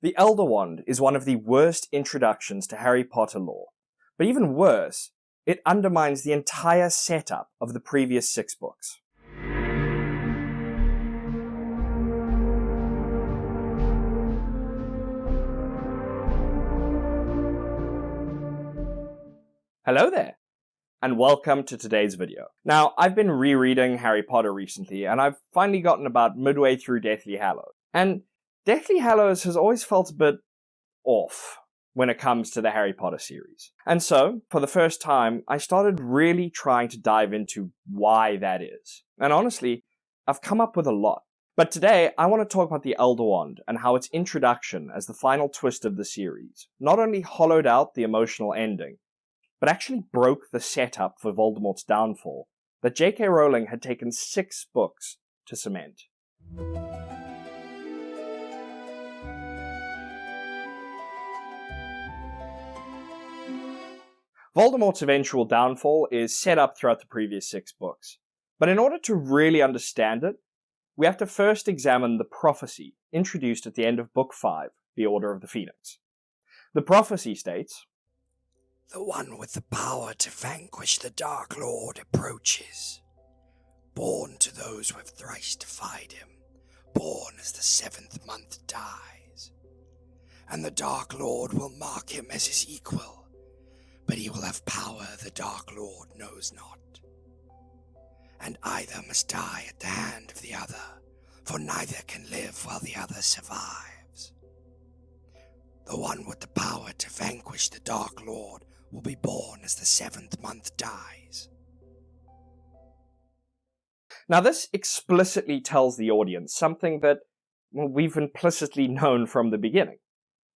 The Elder Wand is one of the worst introductions to Harry Potter lore, but even worse, it undermines the entire setup of the previous 6 books. Hello there, and welcome to today's video. Now, I've been rereading Harry Potter recently, and I've finally gotten about midway through Deathly Hallows. And Deathly Hallows has always felt a bit off when it comes to the Harry Potter series. And so, for the first time, I started really trying to dive into why that is. And honestly, I've come up with a lot. But today, I want to talk about the Elder Wand and how its introduction as the final twist of the series not only hollowed out the emotional ending, but actually broke the setup for Voldemort's downfall that J.K. Rowling had taken 6 books to cement. Voldemort's eventual downfall is set up throughout the previous 6 books, but in order to really understand it, we have to first examine the prophecy introduced at the end of Book 5, The Order of the Phoenix. The prophecy states, "The one with the power to vanquish the Dark Lord approaches. Born to those who have thrice defied him, born as the 7th month dies. And the Dark Lord will mark him as his equal, but he will have power the Dark Lord knows not. And either must die at the hand of the other, for neither can live while the other survives. The one with the power to vanquish the Dark Lord will be born as the 7th month dies." Now this explicitly tells the audience something that we've implicitly known from the beginning.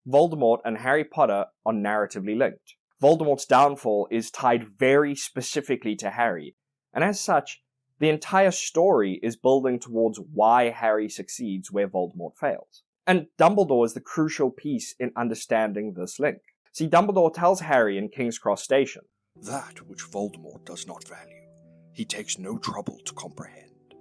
Voldemort and Harry Potter are narratively linked. Voldemort's downfall is tied very specifically to Harry, and as such, the entire story is building towards why Harry succeeds where Voldemort fails. And Dumbledore is the crucial piece in understanding this link. See, Dumbledore tells Harry in King's Cross Station, "That which Voldemort does not value, he takes no trouble to comprehend.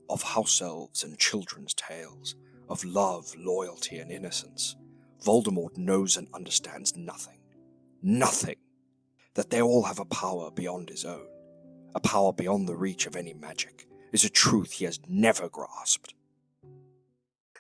Of house elves and children's tales, of love, loyalty, and innocence, Voldemort knows and understands nothing. Nothing. That they all have a power beyond his own, a power beyond the reach of any magic, is a truth he has never grasped."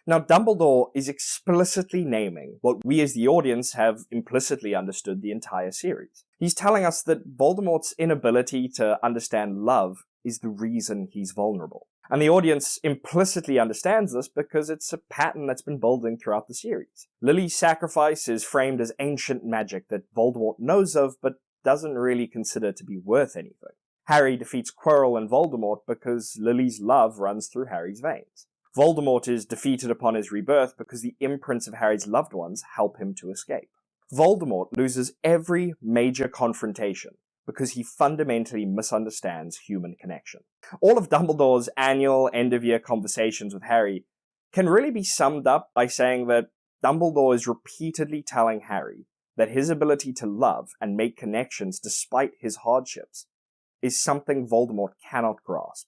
Now, Dumbledore is explicitly naming what we as the audience have implicitly understood the entire series. He's telling us that Voldemort's inability to understand love is the reason he's vulnerable. And the audience implicitly understands this because it's a pattern that's been building throughout the series. Lily's sacrifice is framed as ancient magic that Voldemort knows of but doesn't really consider to be worth anything. Harry defeats Quirrell and Voldemort because Lily's love runs through Harry's veins. Voldemort is defeated upon his rebirth because the imprints of Harry's loved ones help him to escape. Voldemort loses every major confrontation because he fundamentally misunderstands human connection. All of Dumbledore's annual end-of-year conversations with Harry can really be summed up by saying that Dumbledore is repeatedly telling Harry that his ability to love and make connections despite his hardships is something Voldemort cannot grasp,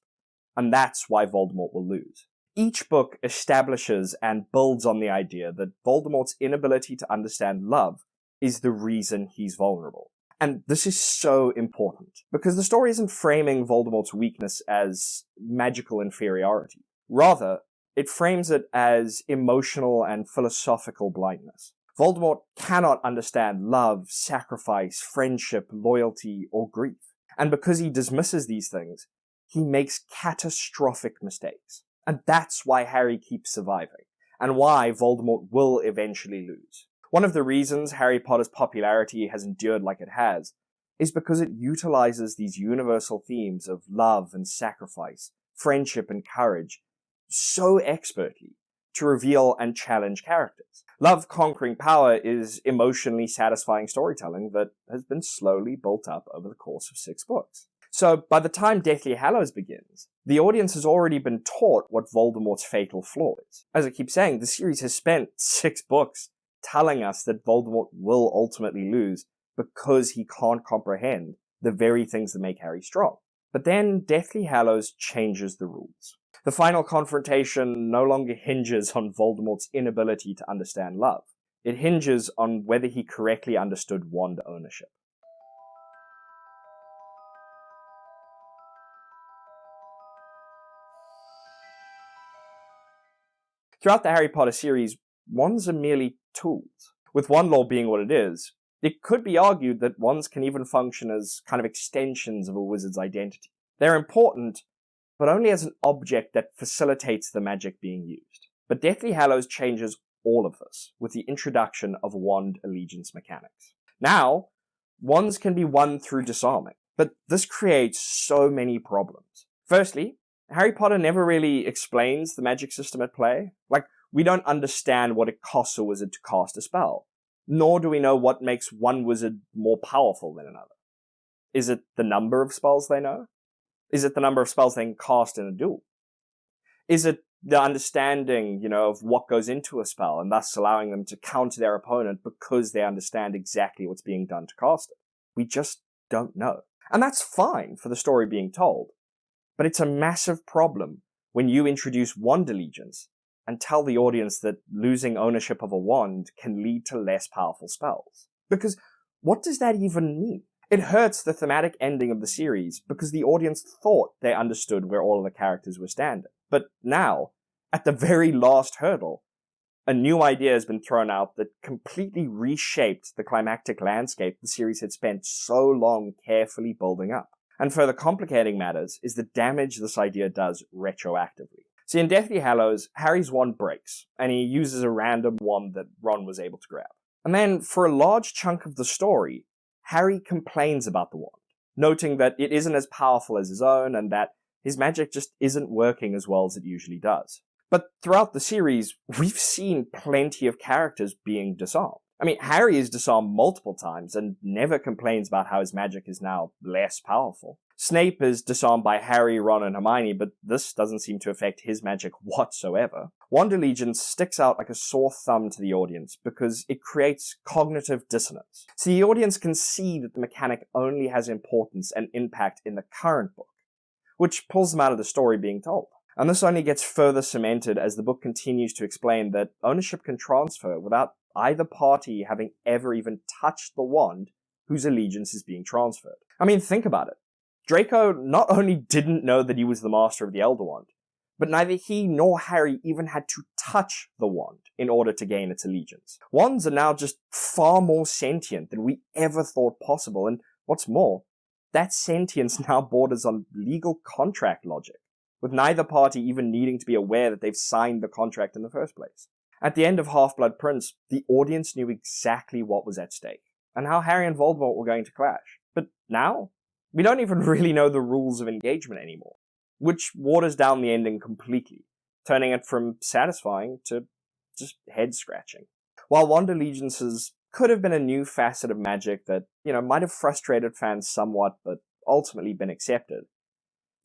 and that's why Voldemort will lose. Each book establishes and builds on the idea that Voldemort's inability to understand love is the reason he's vulnerable. And this is so important, because the story isn't framing Voldemort's weakness as magical inferiority. Rather, it frames it as emotional and philosophical blindness. Voldemort cannot understand love, sacrifice, friendship, loyalty, or grief. And because he dismisses these things, he makes catastrophic mistakes. And that's why Harry keeps surviving, and why Voldemort will eventually lose. One of the reasons Harry Potter's popularity has endured like it has is because it utilizes these universal themes of love and sacrifice, friendship and courage so expertly to reveal and challenge characters. Love conquering power is emotionally satisfying storytelling that has been slowly built up over the course of 6 books. So by the time Deathly Hallows begins, the audience has already been taught what Voldemort's fatal flaw is. As I keep saying, the series has spent 6 books telling us that Voldemort will ultimately lose because he can't comprehend the very things that make Harry strong. But then Deathly Hallows changes the rules. The final confrontation no longer hinges on Voldemort's inability to understand love. It hinges on whether he correctly understood wand ownership. Throughout the Harry Potter series, wands are merely tools. With wand lore being what it is, it could be argued that wands can even function as kind of extensions of a wizard's identity. They're important, but only as an object that facilitates the magic being used. But Deathly Hallows changes all of this with the introduction of wand allegiance mechanics. Now, wands can be won through disarming, but this creates so many problems. Firstly, Harry Potter never really explains the magic system at play. We don't understand what it costs a wizard to cast a spell, nor do we know what makes one wizard more powerful than another. Is it the number of spells they know? Is it the number of spells they can cast in a duel? Is it the understanding, of what goes into a spell and thus allowing them to counter their opponent because they understand exactly what's being done to cast it? We just don't know. And that's fine for the story being told. But it's a massive problem when you introduce wand allegiance and tell the audience that losing ownership of a wand can lead to less powerful spells. Because what does that even mean? It hurts the thematic ending of the series because the audience thought they understood where all of the characters were standing. But now, at the very last hurdle, a new idea has been thrown out that completely reshaped the climactic landscape the series had spent so long carefully building up. And further complicating matters is the damage this idea does retroactively. See, in Deathly Hallows, Harry's wand breaks, and he uses a random wand that Ron was able to grab. And then, for a large chunk of the story, Harry complains about the wand, noting that it isn't as powerful as his own, and that his magic just isn't working as well as it usually does. But throughout the series, we've seen plenty of characters being disarmed. Harry is disarmed multiple times and never complains about how his magic is now less powerful. Snape is disarmed by Harry, Ron, and Hermione, but this doesn't seem to affect his magic whatsoever. Wand allegiance sticks out like a sore thumb to the audience because it creates cognitive dissonance. So the audience can see that the mechanic only has importance and impact in the current book, which pulls them out of the story being told. And this only gets further cemented as the book continues to explain that ownership can transfer without either party having ever even touched the wand whose allegiance is being transferred. Think about it. Draco not only didn't know that he was the master of the Elder Wand, but neither he nor Harry even had to touch the wand in order to gain its allegiance. Wands are now just far more sentient than we ever thought possible, and what's more, that sentience now borders on legal contract logic, with neither party even needing to be aware that they've signed the contract in the first place. At the end of Half-Blood Prince, the audience knew exactly what was at stake, and how Harry and Voldemort were going to clash. But now, we don't even really know the rules of engagement anymore, which waters down the ending completely, turning it from satisfying to just head-scratching. While wand allegiances could have been a new facet of magic that, might have frustrated fans somewhat, but ultimately been accepted,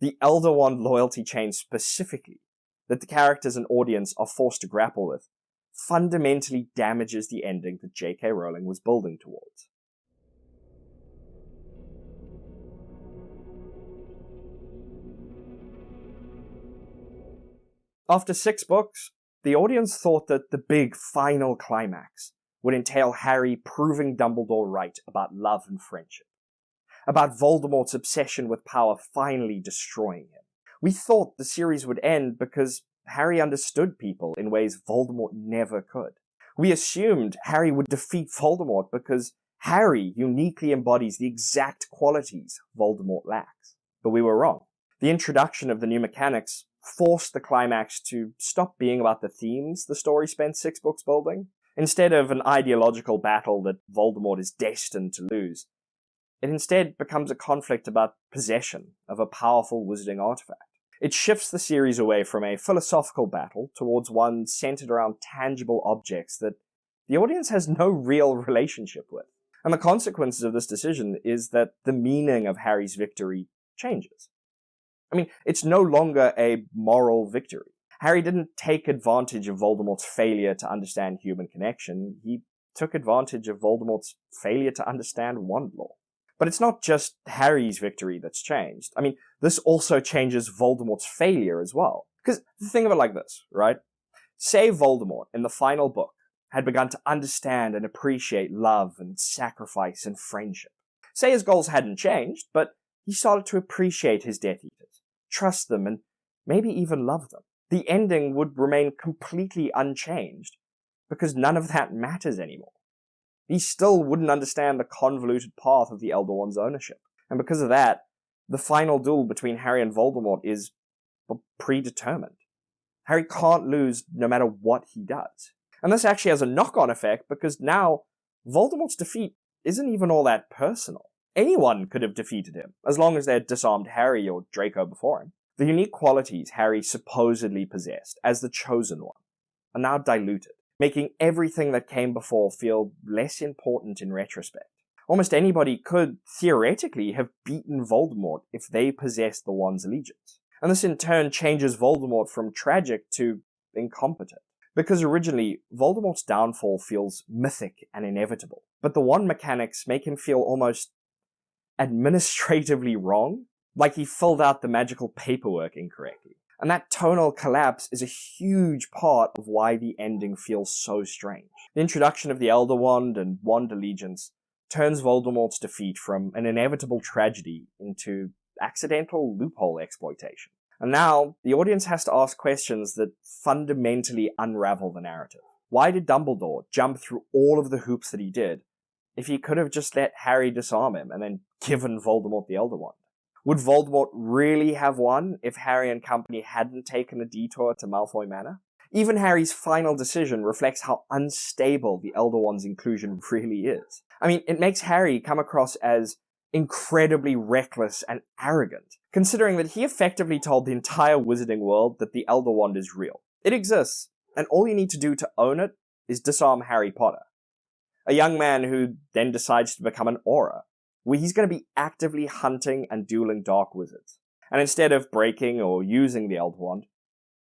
the Elder Wand loyalty chain specifically, that the characters and audience are forced to grapple with, fundamentally damages the ending that J.K. Rowling was building towards. After 6 books, the audience thought that the big final climax would entail Harry proving Dumbledore right about love and friendship, about Voldemort's obsession with power finally destroying him. We thought the series would end because Harry understood people in ways Voldemort never could. We assumed Harry would defeat Voldemort because Harry uniquely embodies the exact qualities Voldemort lacks. But we were wrong. The introduction of the new mechanics forced the climax to stop being about the themes the story spent 6 books building. Instead of an ideological battle that Voldemort is destined to lose, it instead becomes a conflict about possession of a powerful wizarding artifact. It shifts the series away from a philosophical battle towards one centered around tangible objects that the audience has no real relationship with. And the consequences of this decision is that the meaning of Harry's victory changes. It's no longer a moral victory. Harry didn't take advantage of Voldemort's failure to understand human connection. He took advantage of Voldemort's failure to understand wand lore. But it's not just Harry's victory that's changed. This also changes Voldemort's failure as well. Because think of it like this, right? Say Voldemort, in the final book, had begun to understand and appreciate love and sacrifice and friendship. Say his goals hadn't changed, but he started to appreciate his Death Eaters, trust them, and maybe even love them. The ending would remain completely unchanged, because none of that matters anymore. He still wouldn't understand the convoluted path of the Elder One's ownership. And because of that, the final duel between Harry and Voldemort is predetermined. Harry can't lose no matter what he does. And this actually has a knock-on effect because now Voldemort's defeat isn't even all that personal. Anyone could have defeated him, as long as they had disarmed Harry or Draco before him. The unique qualities Harry supposedly possessed as the Chosen One are now diluted, making everything that came before feel less important in retrospect. Almost anybody could, theoretically, have beaten Voldemort if they possessed the One's allegiance. And this in turn changes Voldemort from tragic to incompetent. Because originally, Voldemort's downfall feels mythic and inevitable, but the Wand mechanics make him feel almost administratively wrong, like he filled out the magical paperwork incorrectly. And that tonal collapse is a huge part of why the ending feels so strange. The introduction of the Elder Wand and Wand allegiance turns Voldemort's defeat from an inevitable tragedy into accidental loophole exploitation. And now, the audience has to ask questions that fundamentally unravel the narrative. Why did Dumbledore jump through all of the hoops that he did if he could have just let Harry disarm him and then given Voldemort the Elder Wand? Would Voldemort really have won if Harry and company hadn't taken a detour to Malfoy Manor? Even Harry's final decision reflects how unstable the Elder Wand's inclusion really is. I mean, it makes Harry come across as incredibly reckless and arrogant, considering that he effectively told the entire wizarding world that the Elder Wand is real. It exists, and all you need to do to own it is disarm Harry Potter. A young man who then decides to become an Auror, where he's going to be actively hunting and dueling dark wizards. And instead of breaking or using the Elder Wand,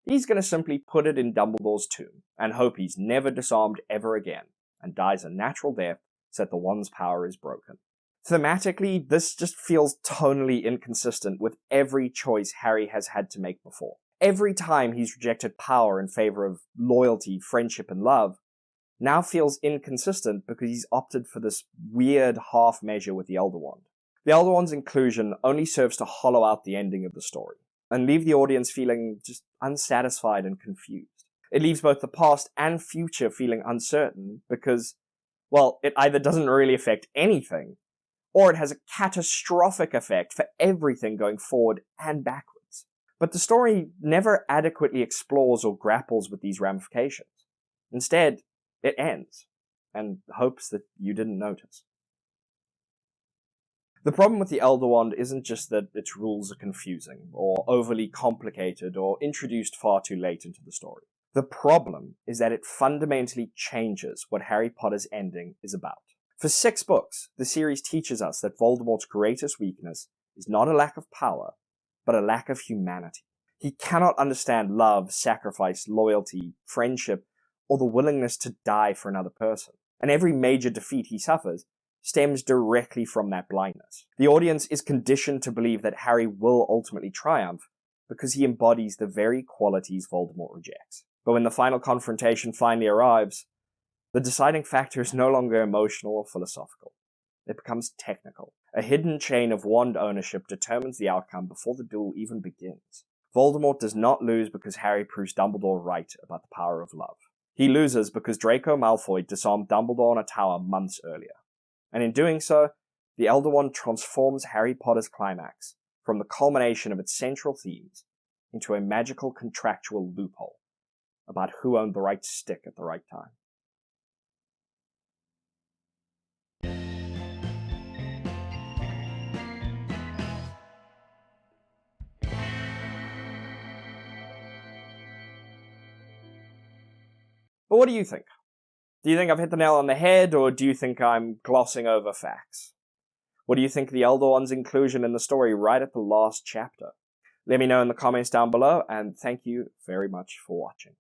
he's going to simply put it in Dumbledore's tomb and hope he's never disarmed ever again and dies a natural death so that the Wand's power is broken. Thematically, this just feels tonally inconsistent with every choice Harry has had to make before. Every time he's rejected power in favor of loyalty, friendship, and love, now feels inconsistent because he's opted for this weird half measure with the Elder Wand. The Elder Wand's inclusion only serves to hollow out the ending of the story and leave the audience feeling just unsatisfied and confused. It leaves both the past and future feeling uncertain because, well, it either doesn't really affect anything, or it has a catastrophic effect for everything going forward and backwards. But the story never adequately explores or grapples with these ramifications. Instead, it ends, and hopes that you didn't notice. The problem with the Elder Wand isn't just that its rules are confusing, or overly complicated, or introduced far too late into the story. The problem is that it fundamentally changes what Harry Potter's ending is about. For 6 books, the series teaches us that Voldemort's greatest weakness is not a lack of power, but a lack of humanity. He cannot understand love, sacrifice, loyalty, friendship, or the willingness to die for another person. And every major defeat he suffers stems directly from that blindness. The audience is conditioned to believe that Harry will ultimately triumph because he embodies the very qualities Voldemort rejects. But when the final confrontation finally arrives, the deciding factor is no longer emotional or philosophical. It becomes technical. A hidden chain of wand ownership determines the outcome before the duel even begins. Voldemort does not lose because Harry proves Dumbledore right about the power of love. He loses because Draco Malfoy disarmed Dumbledore in a tower months earlier. And in doing so, the Elder Wand transforms Harry Potter's climax from the culmination of its central themes into a magical contractual loophole about who owned the right stick at the right time. But what do you think? Do you think I've hit the nail on the head, or do you think I'm glossing over facts? What do you think of the Elder Wand's inclusion in the story right at the last chapter? Let me know in the comments down below, and thank you very much for watching.